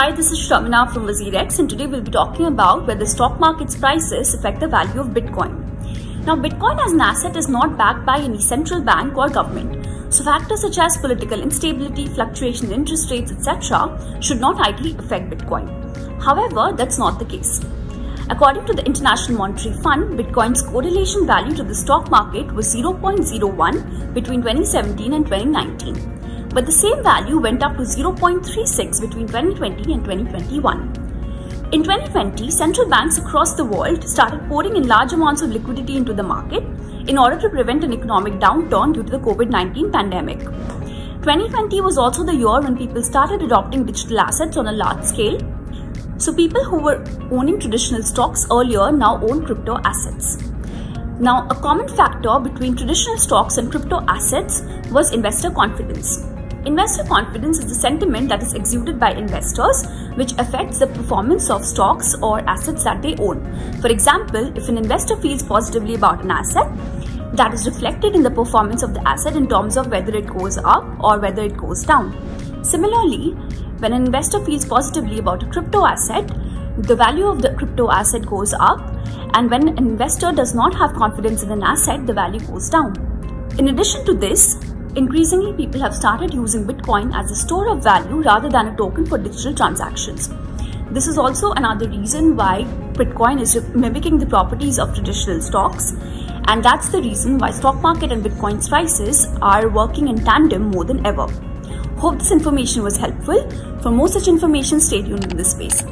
Hi, this is Shramana from WazirX, and today we'll be talking about whether stock market's prices affect the value of Bitcoin. Now, Bitcoin as an asset is not backed by any central bank or government, so factors such as political instability, fluctuation in interest rates, etc. should not ideally affect Bitcoin. However, that's not the case. According to the International Monetary Fund, Bitcoin's correlation value to the stock market was 0.01 between 2017 and 2019. But the same value went up to 0.36 between 2020 and 2021. In 2020, central banks across the world started pouring in large amounts of liquidity into the market in order to prevent an economic downturn due to the COVID-19 pandemic. 2020 was also the year when people started adopting digital assets on a large scale. So people who were owning traditional stocks earlier now own crypto assets. Now, a common factor between traditional stocks and crypto assets was investor confidence. Investor confidence is the sentiment that is exuded by investors, which affects the performance of stocks or assets that they own. For example, if an investor feels positively about an asset, that is reflected in the performance of the asset in terms of whether it goes up or whether it goes down. Similarly, when an investor feels positively about a crypto asset, the value of the crypto asset goes up, and when an investor does not have confidence in an asset, the value goes down. In addition to this, increasingly, people have started using Bitcoin as a store of value rather than a token for digital transactions. This is also another reason why Bitcoin is mimicking the properties of traditional stocks, and that's the reason why stock market and Bitcoin's prices are working in tandem more than ever. Hope this information was helpful. For more such information, stay tuned in this space.